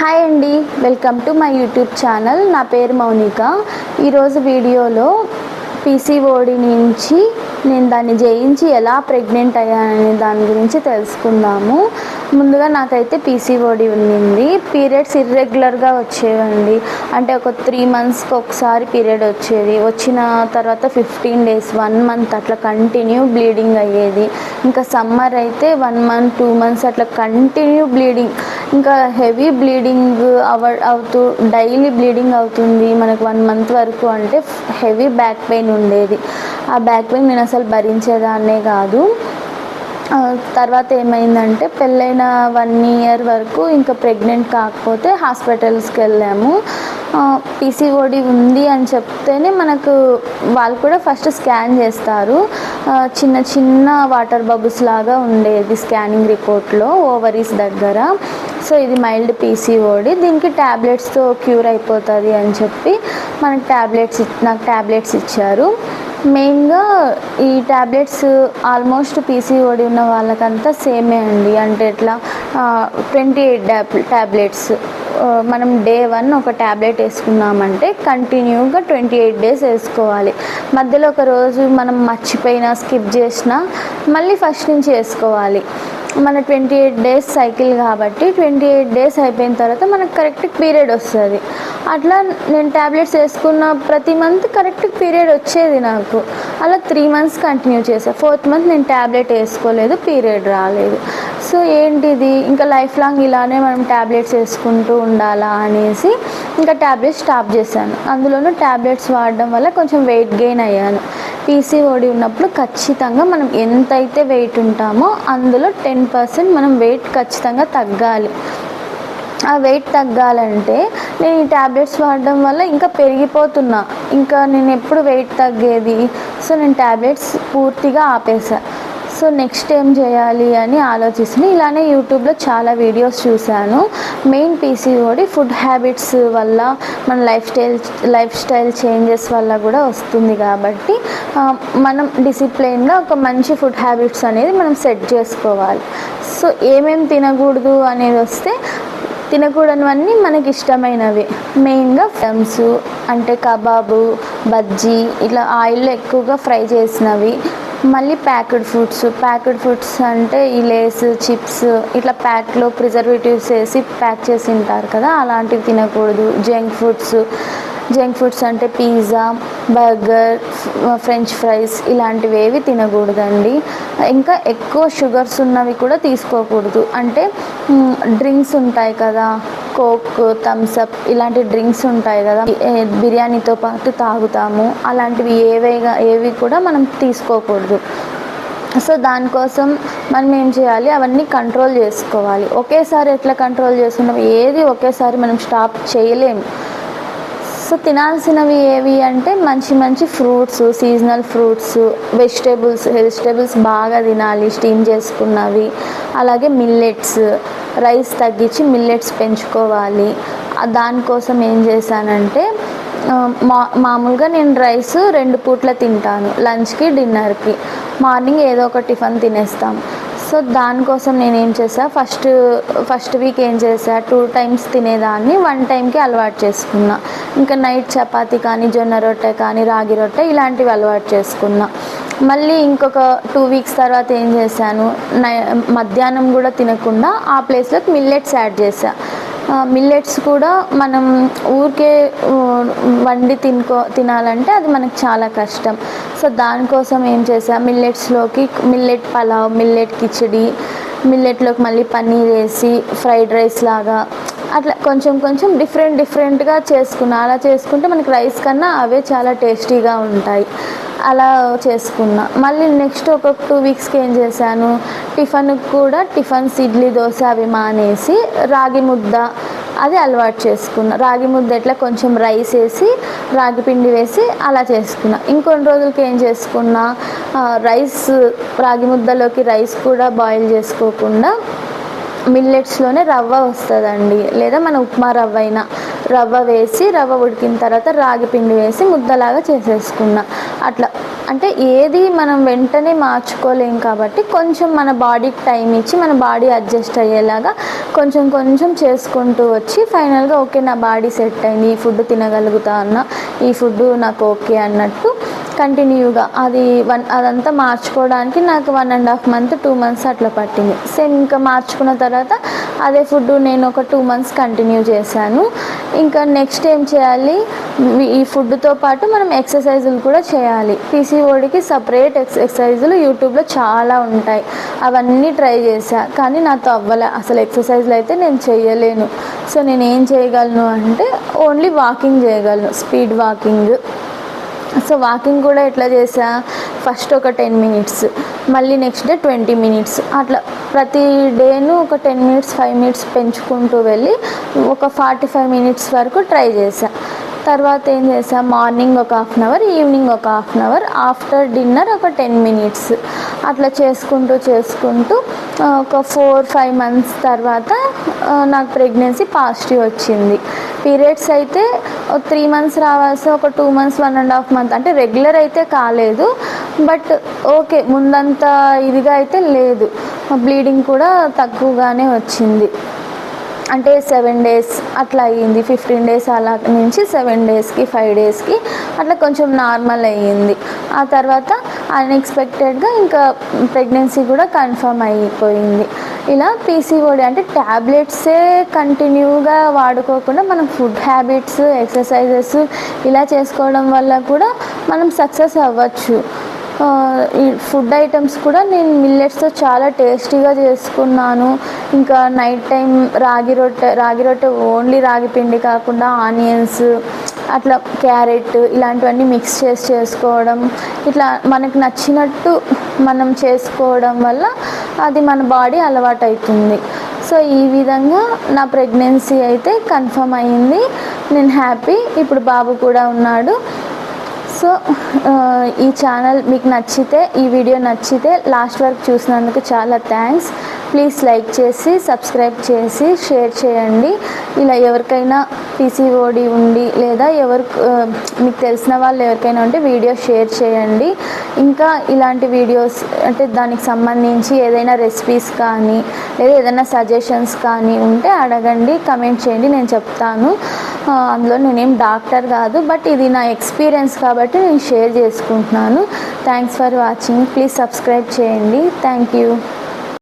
Hi అండి, welcome to my YouTube channel. నా పేరు మౌనిక. ఈరోజు వీడియోలో పీసీఓడి నుంచి నేను దాన్ని జయించి ఎలా ప్రెగ్నెంట్ అయ్యాననే దాని గురించి తెలుసుకుందాము. ముందుగా నాకైతే పీసీఓడి ఉండింది. పీరియడ్స్ ఇర్రెగ్యులర్గా వచ్చేవండి. అంటే ఒక 3 మంత్స్కి ఒకసారి పీరియడ్ వచ్చేది. వచ్చిన తర్వాత 15 డేస్ 1 మంత్ అట్లా కంటిన్యూ బ్లీడింగ్ అయ్యేది. ఇంకా సమ్మర్ అయితే 1 మంత్ 2 మంత్స్ అట్లా కంటిన్యూ బ్లీడింగ్, ఇంకా హెవీ బ్లీడింగ్ అవుతూ డైలీ బ్లీడింగ్ అవుతుంది మనకు 1 మంత్ వరకు. అంటే హెవీ బ్యాక్ పెయిన్ ఉండేది. ఆ బ్యాక్ పెయిన్ నేను అసలు భరించేదాన్నే కాదు. తర్వాత ఏమైందంటే పెళ్ళైన 1 ఇయర్ వరకు ఇంకా ప్రెగ్నెంట్ కాకపోతే హాస్పిటల్స్కి వెళ్ళాము. పీసీఓడి ఉంది అని చెప్తేనే మనకు వాళ్ళు కూడా ఫస్ట్ స్కాన్ చేస్తారు. చిన్న చిన్న వాటర్ బబుల్స్ లాగా ఉండేది స్కానింగ్ రిపోర్ట్లో ఓవరీస్ దగ్గర. సో ఇది మైల్డ్ పీసీఓడి, దీనికి ట్యాబ్లెట్స్తో క్యూర్ అయిపోతుంది అని చెప్పి నాకు ట్యాబ్లెట్స్ ఇచ్చారు. మెయిన్గా ఈ ట్యాబ్లెట్స్ ఆల్మోస్ట్ పీసీఓడి ఉన్న వాళ్ళకంతా సేమే అండి. అంటే ఎట్లా 28 ట్యాబ్లెట్స్ మనం డే 1 ఒక ట్యాబ్లెట్ వేసుకున్నామంటే కంటిన్యూగా 28 డేస్ వేసుకోవాలి. మధ్యలో ఒక రోజు మనం మర్చిపోయినా స్కిప్ చేసినా మళ్ళీ ఫస్ట్ నుంచి వేసుకోవాలి. మన 28 డేస్ సైకిల్ కాబట్టి 28 డేస్ అయిపోయిన తర్వాత మనకు కరెక్ట్ పీరియడ్ వస్తుంది. అట్లా నేను ట్యాబ్లెట్స్ వేసుకున్న ప్రతి మంత్ కరెక్ట్ పీరియడ్ వచ్చేది నాకు. అలా 3 మంత్స్ కంటిన్యూ చేశాను. 4th మంత్ నేను ట్యాబ్లెట్ వేసుకోలేదు, పీరియడ్ రాలేదు. సో ఏంటిది, ఇంకా లైఫ్ లాంగ్ ఇలానే మనం ట్యాబ్లెట్స్ వేసుకుంటూ ఉండాలా అనేసి ఇంకా ట్యాబ్లెట్స్ స్టాప్ చేశాను. అందులోనూ ట్యాబ్లెట్స్ వాడడం వల్ల కొంచెం వెయిట్ గెయిన్ అయ్యాను. పీసీఓడి ఉన్నప్పుడు ఖచ్చితంగా మనం ఎంతైతే వెయిట్ ఉంటామో అందులో 10% మనం వెయిట్ ఖచ్చితంగా తగ్గాలి. ఆ వెయిట్ తగ్గాలంటే నేను ఈ ట్యాబ్లెట్స్ వాడడం వల్ల ఇంకా పెరిగిపోతున్నా. ఇంకా నేను ఎప్పుడు వెయిట్ తగ్గేది. సో నేను ట్యాబ్లెట్స్ పూర్తిగా ఆపేసా. సో నెక్స్ట్ ఏం చేయాలి అని ఆలోచిస్తుంది. ఇలానే యూట్యూబ్లో చాలా వీడియోస్ చూశాను. మెయిన్ పీసీఓడి ఫుడ్ హ్యాబిట్స్ వల్ల మన లైఫ్ స్టైల్ చేంజెస్ వల్ల కూడా వస్తుంది. కాబట్టి మనం డిసిప్లైన్గా ఒక మంచి ఫుడ్ హ్యాబిట్స్ అనేది మనం సెట్ చేసుకోవాలి. సో ఏమేమి తినకూడదు అనేది వస్తే, తినకూడనివన్నీ మనకి ఇష్టమైనవి. మెయిన్గా ఫ్రమ్స్ అంటే కబాబు, బజ్జీ, ఇట్లా ఆయిల్లో ఎక్కువగా ఫ్రై చేసినవి. మళ్ళీ ప్యాక్డ్ ఫుడ్స్ అంటే ఈ లేస్, చిప్స్ ఇట్లా ప్యాక్లో ప్రిజర్వేటివ్స్ వేసి ప్యాక్ చేసి ఉంటారు కదా, అలాంటివి తినకూడదు. జంక్ ఫుడ్స్ అంటే పిజ్జా, బర్గర్, ఫ్రెంచ్ ఫ్రైస్ ఇలాంటివి ఏవి తినకూడదండి. ఇంకా ఎక్కువ షుగర్స్ ఉన్నవి కూడా తీసుకోకూడదు. అంటే డ్రింక్స్ ఉంటాయి కదా, కోక్, థమ్స్అప్ ఇలాంటి డ్రింక్స్ ఉంటాయి కదా, బిర్యానీతో పాటు తాగుతాము, అలాంటివి ఏవి కూడా మనం తీసుకోకూడదు. సో దానికోసం మనం ఏం చేయాలి, అవన్నీ కంట్రోల్ చేసుకోవాలి. ఒకేసారి ఎట్లా కంట్రోల్ చేసుకున్నాం, ఏది ఒకేసారి మనం స్టాప్ చేయలేము. సో తినాల్సినవి ఏవి అంటే మంచి ఫ్రూట్స్, సీజనల్ ఫ్రూట్స్, వెజిటేబుల్స్ బాగా తినాలి, స్టీమ్ చేసుకున్నవి. అలాగే మిల్లెట్స్, రైస్ తగ్గించి మిల్లెట్స్ పెంచుకోవాలి. దానికోసం ఏం చేశానంటే మామూలుగా నేను రైస్ 2 పూట్ల తింటాను, లంచ్కి డిన్నర్కి. మార్నింగ్ ఏదో ఒక టిఫిన్ తినేస్తాం. సో దానికోసం నేనేం చేసా, ఫస్ట్ వీక్ ఏం చేసా, 2 టైమ్స్ తినేదాన్ని 1 టైంకి అలవాటు చేసుకున్నా. ఇంకా నైట్ చపాతీ కానీ, జొన్న రొట్టె కానీ, రాగి రొట్టె ఇలాంటివి అలవాటు చేసుకున్నా. మళ్ళీ ఇంకొక 2 వీక్స్ తర్వాత ఏం చేశాను, మధ్యాహ్నం కూడా తినకుండా ఆ ప్లేస్లోకి మిల్లెట్స్ యాడ్ చేసా. మిల్లెట్స్ కూడా మనం ఊరికే వండి తినాలంటే అది మనకు చాలా కష్టం. సో దానికోసం ఏం చేసా, మిల్లెట్స్లోకి మిల్లెట్ పలావ్, మిల్లెట్ కిచడి, మిల్లెట్లోకి మళ్ళీ పన్నీర్ వేసి ఫ్రైడ్ రైస్ లాగా అట్లా కొంచెం డిఫరెంట్గా చేసుకున్నా. అలా చేసుకుంటే మనకి రైస్ కన్నా అవే చాలా టేస్టీగా ఉంటాయి. అలా చేసుకున్నా. మళ్ళీ నెక్స్ట్ ఒక 2 వీక్స్కి ఏం చేశాను, టిఫిన్కి కూడా టిఫిన్స్ ఇడ్లీ, దోశ అవి మానేసి రాగి ముద్ద అది అలవాటు చేసుకున్నా. రాగి ముద్ద ఎట్లా కొంచెం రైస్ వేసి, రాగి పిండి వేసి అలా చేసుకున్నా. ఇంకొన్ని రోజులకి ఏం చేసుకున్నా, రాగి ముద్దలోకి రైస్ కూడా బాయిల్ చేసుకోకుండా మిల్లెట్స్లోనే రవ్వ వస్తుందండి, లేదా మన ఉప్మా రవ్వ అయినా రవ్వ వేసి, రవ్వ ఉడికిన తర్వాత రాగి పిండి వేసి ముద్దలాగా చేసేసుకున్నా. అట్లా అంటే ఏది మనం వెంటనే మార్చుకోలేం కాబట్టి కొంచెం మన బాడీకి టైం ఇచ్చి మన బాడీ అడ్జస్ట్ అయ్యేలాగా కొంచెం కొంచెం చేసుకుంటూ వచ్చి ఫైనల్గా ఓకే నా బాడీ సెట్ అయింది, ఈ ఫుడ్ తినగలుగుతా అన్న, ఈ ఫుడ్ నాకు ఓకే అన్నట్టు కంటిన్యూగా అదంతా మార్చుకోవడానికి నాకు 1.5 month 2 months అట్లా పట్టింది. సేమ్ ఇంకా మార్చుకున్న తర్వాత అదే ఫుడ్ నేను ఒక 2 months కంటిన్యూ చేశాను. ఇంకా నెక్స్ట్ ఏం చేయాలి, ఈ ఫుడ్తో పాటు మనం ఎక్సర్సైజులు కూడా చేయాలి. పీసీఓడికి సపరేట్ ఎక్సర్సైజులు యూట్యూబ్లో చాలా ఉంటాయి, అవన్నీ ట్రై చేశా కానీ నాతో అవ్వలే. అసలు ఎక్సర్సైజులు అయితే నేను చేయలేను. సో నేను ఏం చేయగలను అంటే ఓన్లీ వాకింగ్ చేయగలను, స్పీడ్ వాకింగ్. సో వాకింగ్ కూడా ఎట్లా చేసా, ఫస్ట్ ఒక 10 minutes, మళ్ళీ నెక్స్ట్ డే 20 minutes, అట్లా ప్రతి డేను ఒక 10 minutes 5 minutes పెంచుకుంటూ వెళ్ళి ఒక 45 minutes వరకు ట్రై చేశా. తర్వాత ఏం చేసా, మార్నింగ్ ఒక 1/2 hour, ఈవినింగ్ ఒక 1/2 hour, ఆఫ్టర్ డిన్నర్ ఒక 10 minutes, అట్లా చేసుకుంటూ ఒక 4-5 months తర్వాత నాకు ప్రెగ్నెన్సీ పాజిటివ్ వచ్చింది. పీరియడ్స్ అయితే 3 months రావాల్సి ఒక 2 months 1.5 month అంటే రెగ్యులర్ అయితే కాలేదు, బట్ ఓకే ముందంత ఇదిగా అయితే లేదు. బ్లీడింగ్ కూడా తక్కువగానే వచ్చింది, అంటే 7 days అట్లా అయ్యింది. 15 days అలా నుంచి 7 daysకి 5 daysకి అట్లా కొంచెం నార్మల్ అయ్యింది. ఆ తర్వాత అన్ఎక్స్పెక్టెడ్గా ఇంకా ప్రెగ్నెన్సీ కూడా కన్ఫర్మ్ అయిపోయింది. ఇలా పీసీఓడి అంటే ట్యాబ్లెట్సే కంటిన్యూగా వాడుకోకుండా మనం ఫుడ్ హ్యాబిట్స్, ఎక్సర్సైజెస్ ఇలా చేసుకోవడం వల్ల కూడా మనం సక్సెస్ అవ్వచ్చు. ఈ ఫుడ్ ఐటమ్స్ కూడా నేను మిల్లెట్స్తో చాలా టేస్టీగా చేసుకున్నాను. ఇంకా నైట్ టైం రాగి రొట్టె ఓన్లీ రాగి పిండి కాకుండా ఆనియన్స్, అట్లా క్యారెట్ ఇలాంటివన్నీ మిక్స్ చేసుకోవడం, ఇట్లా మనకు నచ్చినట్టు మనం చేసుకోవడం వల్ల అది మన బాడీ అలవాటు అవుతుంది. సో ఈ విధంగా నా ప్రెగ్నెన్సీ అయితే కన్ఫర్మ్ అయ్యింది. నేను హ్యాపీ, ఇప్పుడు బాబు కూడా ఉన్నాడు. సో ఈ ఛానల్ మీకు నచ్చితే, ఈ వీడియో నచ్చితే లాస్ట్ వరకు చూసినందుకు చాలా థ్యాంక్స్. ప్లీజ్ లైక్ చేసి సబ్స్క్రైబ్ చేసి షేర్ చేయండి. ఇలా ఎవరికైనా పీసీఓడి ఉండి లేదా మీకు తెలిసిన వాళ్ళు ఎవరికైనా ఉంటే వీడియో షేర్ చేయండి. ఇంకా ఇలాంటి వీడియోస్ అంటే దానికి సంబంధించి ఏదైనా రెసిపీస్ కానీ లేదా ఏదైనా సజెషన్స్ కానీ ఉంటే అడగండి, కమెంట్ చేయండి, నేను చెప్తాను. అందులో నేనేం డాక్టర్ కాదు, బట్ ఇది నా ఎక్స్పీరియన్స్ కాబట్టి నేను షేర్ చేసుకుంటున్నాను. Thanks for watching. Please subscribe చేయండి. Thank you.